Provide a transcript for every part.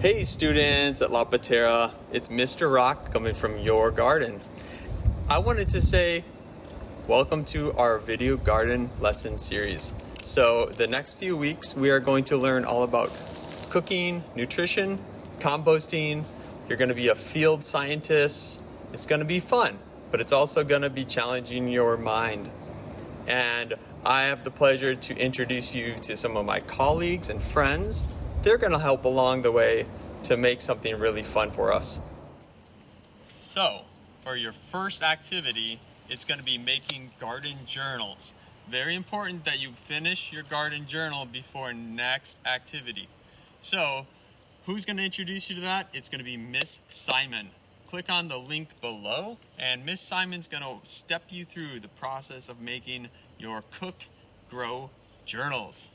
Hey students at La Patera, it's Mr. Rock coming from your garden. I wanted to say welcome to our video garden lesson series. So the next few weeks we are going to learn all about cooking, nutrition, composting. You're going to be a field scientist. It's going to be fun, but it's also going to be challenging your mind. And I have the pleasure to introduce you to some of my colleagues and friends. They're going to help along the way to make something really fun for us. So, for your first activity, it's going to be making garden journals. Very important that you finish your garden journal before next activity. So, who's going to introduce you to that? It's going to be Miss Simon. Click on the link below, and Miss Simon's going to step you through the process of making your Cook Grow journals.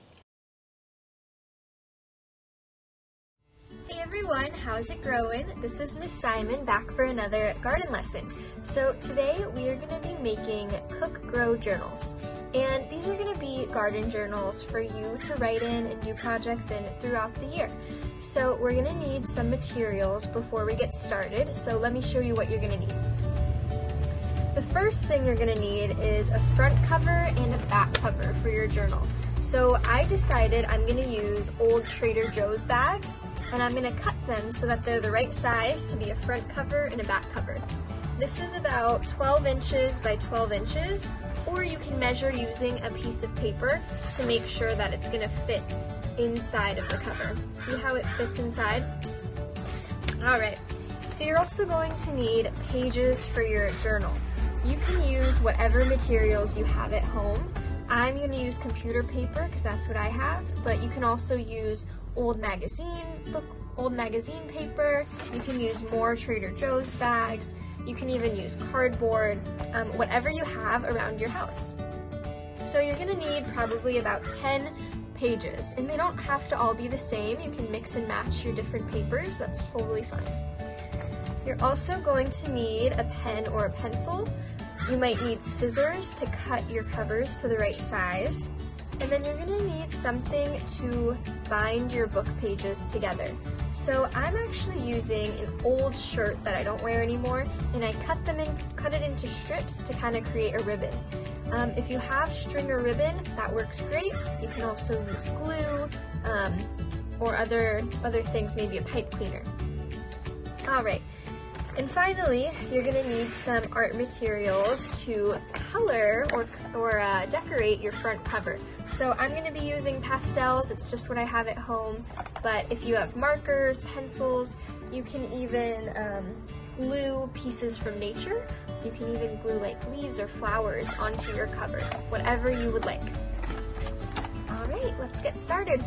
Hey everyone, how's it growing? This is Miss Simon back for another garden lesson. So today we are going to be making Cook Grow journals. And these are going to be garden journals for you to write in and do projects in throughout the year. So we're going to need some materials before we get started. So let me show you what you're going to need. The first thing you're going to need is a front cover and a back cover for your journal. So I decided I'm going to use old Trader Joe's bags, and I'm going to cut them so that they're the right size to be a front cover and a back cover. This is about 12 inches by 12 inches, or you can measure using a piece of paper to make sure that it's going to fit inside of the cover. See how it fits inside? Alright, so you're also going to need pages for your journal. You can use whatever materials you have at home. I'm going to use computer paper because that's what I have, but you can also use old magazine paper. You can use more Trader Joe's bags. You can even use cardboard, whatever you have around your house. So you're going to need probably about 10 pages, and they don't have to all be the same. You can mix and match your different papers. That's totally fine. You're also going to need a pen or a pencil. You might need scissors to cut your covers to the right size. And then you're going to need something to bind your book pages together. So I'm actually using an old shirt that I don't wear anymore, and I cut it into strips to kind of create a ribbon. If you have string or ribbon, that works great. You can also use glue or other things, maybe a pipe cleaner. All right. And finally, you're going to need some art materials to color or decorate your front cover. So I'm going to be using pastels. It's just what I have at home. But if you have markers, pencils, you can even glue pieces from nature. So you can even glue like leaves or flowers onto your cover, whatever you would like. All right, let's get started.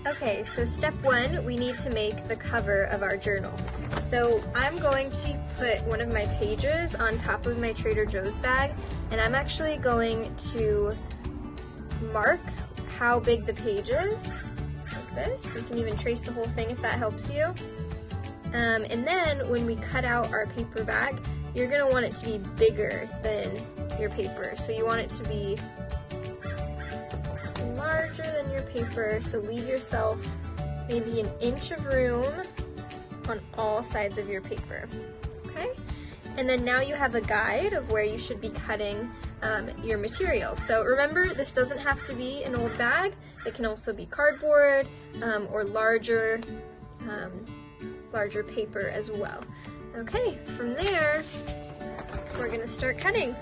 Okay, so step one, we need to make the cover of our journal. So I'm going to put one of my pages on top of my Trader Joe's bag, and I'm actually going to mark how big the page is, like this. You can even trace the whole thing if that helps you. And then when we cut out our paper bag, you're going to want it to be bigger than your paper. So you want it to be larger than your paper, so leave yourself maybe an inch of room on all sides of your paper, okay? And then now you have a guide of where you should be cutting your material. So remember, this doesn't have to be an old bag. It can also be cardboard or larger paper as well. Okay, from there, we're gonna start cutting.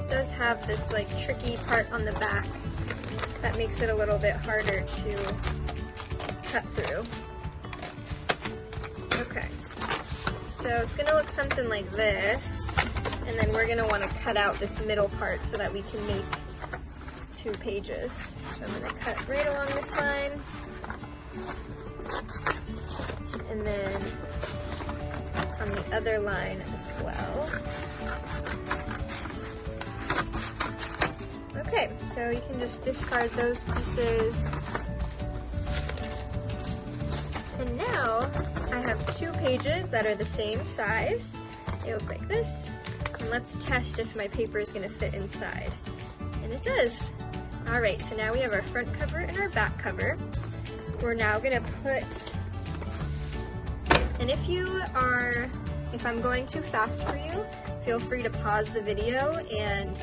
Does have this like tricky part on the back that makes it a little bit harder to cut through. Okay, so it's gonna look something like this, and then we're gonna want to cut out this middle part so that we can make 2 pages. So I'm gonna cut right along this line. other line as well. Okay, so you can just discard those pieces. And now I have 2 pages that are the same size. They look like this. And let's test if my paper is going to fit inside. And it does. All right, so now we have our front cover and our back cover. We're now going to put, and if I'm going too fast for you, feel free to pause the video, and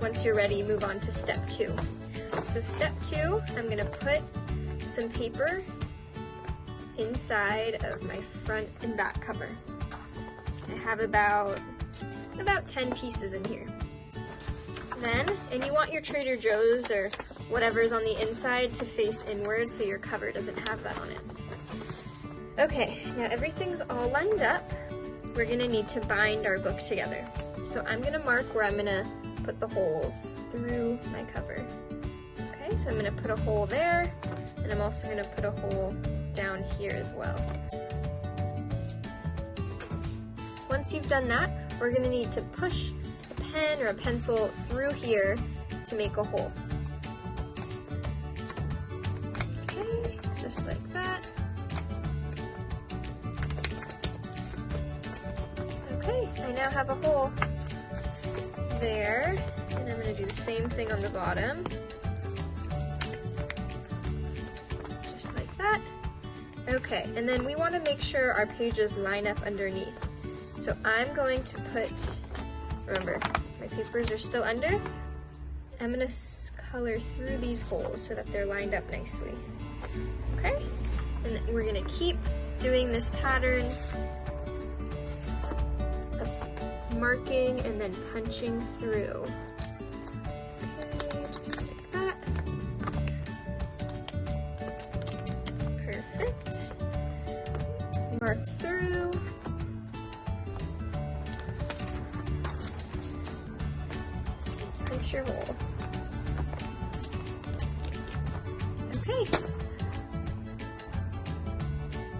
once you're ready, move on to step 2. So step 2, I'm going to put some paper inside of my front and back cover. I have about 10 pieces in here. Then, and you want your Trader Joe's or whatever's on the inside to face inward so your cover doesn't have that on it. Okay, now everything's all lined up. We're gonna need to bind our book together. So I'm gonna mark where I'm gonna put the holes through my cover. Okay, so I'm gonna put a hole there, and I'm also gonna put a hole down here as well. Once you've done that, we're gonna need to push a pen or a pencil through here to make a hole. Okay, just like that. Okay, I now have a hole there, and I'm gonna do the same thing on the bottom. Just like that. Okay, and then we wanna make sure our pages line up underneath. So I'm going to put, remember, my papers are still under. I'm gonna color through these holes so that they're lined up nicely. Okay, and then we're gonna keep doing this pattern of marking and then punching through. Okay, just like that. Perfect. Mark through. Punch your hole. Okay.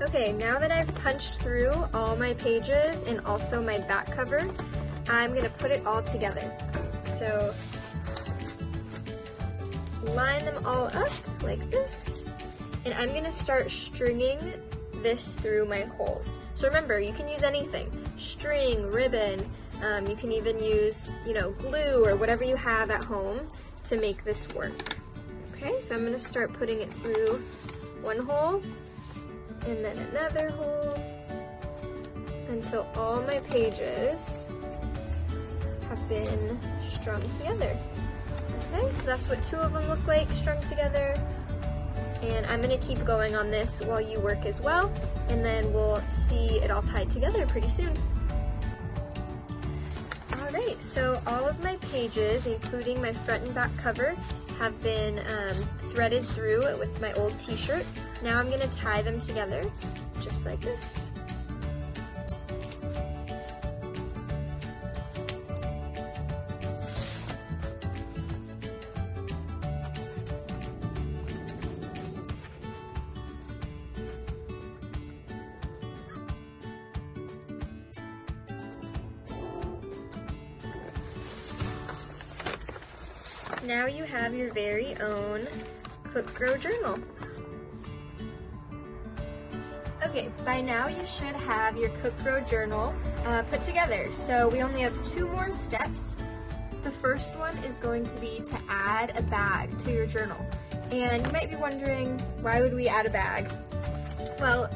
Okay, now that I've punched through all my pages and also my back cover, I'm gonna put it all together. So line them all up like this, and I'm gonna start stringing this through my holes. So remember, you can use anything, string, ribbon, you can even use, glue or whatever you have at home to make this work. Okay, so I'm gonna start putting it through one hole and then another hole until all my pages have been strung together. Okay, so that's what 2 of them look like strung together. And I'm gonna keep going on this while you work as well, and then we'll see it all tied together pretty soon. Alright, so all of my pages, including my front and back cover, have been threaded through with my old t-shirt. Now I'm gonna tie them together, just like this. Now you have your very own Cook Grow journal. Okay, by now you should have your Cook Grow journal put together. So we only have 2 more steps. The first one is going to be to add a bag to your journal. And you might be wondering, why would we add a bag? Well,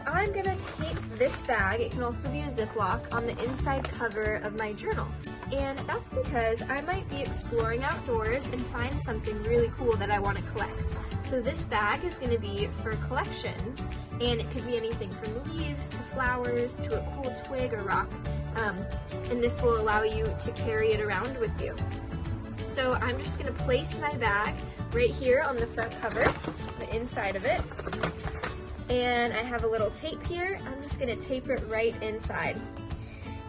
I'm gonna tape this bag, it can also be a Ziploc, on the inside cover of my journal. And that's because I might be exploring outdoors and find something really cool that I want to collect. So this bag is going to be for collections, and it could be anything from leaves to flowers to a cool twig or rock, and this will allow you to carry it around with you. So I'm just going to place my bag right here on the front cover, the inside of it, and I have a little tape here. I'm just going to tape it right inside.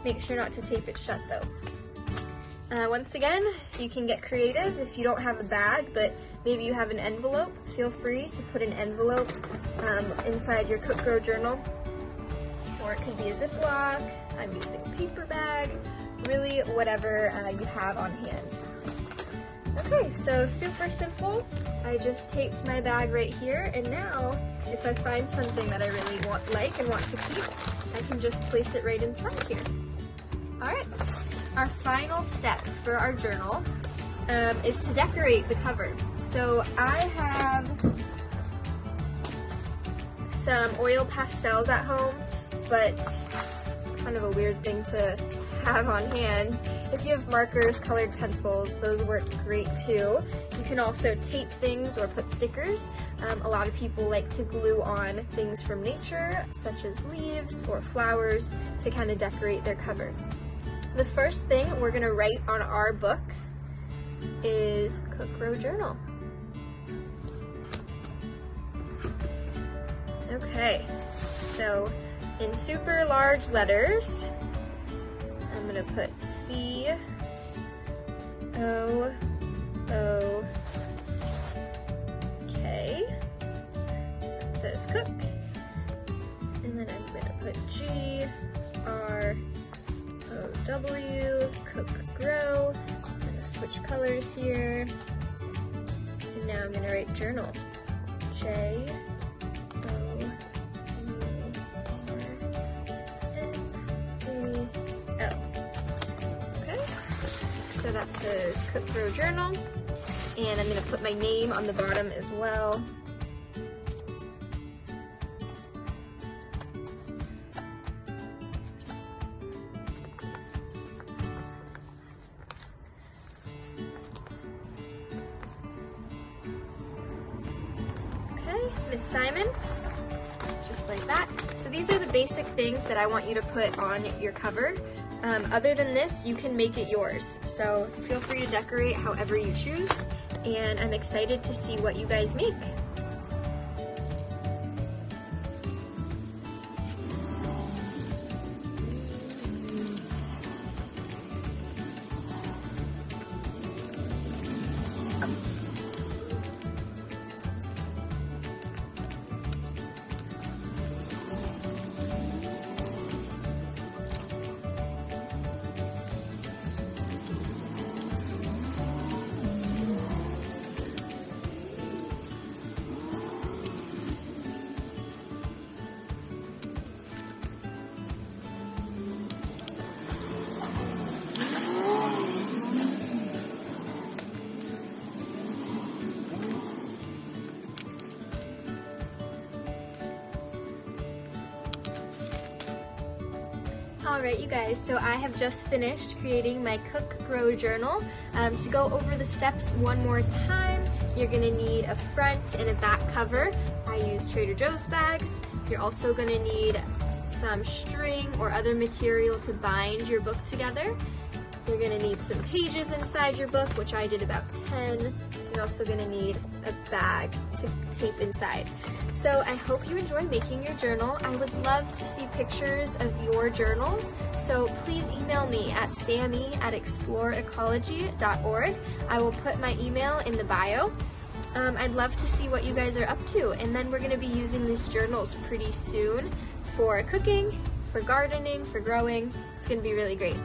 Make sure not to tape it shut though. Once again, you can get creative if you don't have a bag, but maybe you have an envelope. Feel free to put an envelope inside your Cook Grow journal. or it could be a Ziploc. I'm using a paper bag, really whatever you have on hand. Okay, so super simple. I just taped my bag right here, and now if I find something that I really like and want to keep, I can just place it right inside here. All right, our final step for our journal is to decorate the cover. So I have some oil pastels at home, but it's kind of a weird thing to have on hand. If you have markers, colored pencils, those work great too. You can also tape things or put stickers. A lot of people like to glue on things from nature, such as leaves or flowers, to kind of decorate their cover. The first thing we're gonna write on our book is Cook Grow Journal. Okay, so in super large letters, I'm gonna put C-O-O-K. That says cook. And then I'm gonna put G-R-O-W, cook grow. I'm gonna switch colors here. And now I'm gonna write journal. So that says Cook Grow Journal, and I'm going to put my name on the bottom as well. Okay, Miss Simon, just like that. So these are the basic things that I want you to put on your cover. Other than this, you can make it yours. So feel free to decorate however you choose, and I'm excited to see what you guys make. Alright you guys, so I have just finished creating my Cook Grow Journal. To go over the steps one more time, you're going to need a front and a back cover. I use Trader Joe's bags. You're also going to need some string or other material to bind your book together. You're going to need some pages inside your book, which I did about 10. You're also going to need a bag to tape inside. So I hope you enjoy making your journal. I would love to see pictures of your journals, so please email me at sammy@exploreecology.org. I will put my email in the bio. I'd love to see what you guys are up to, and then we're going to be using these journals pretty soon for cooking, for gardening, for growing. It's going to be really great.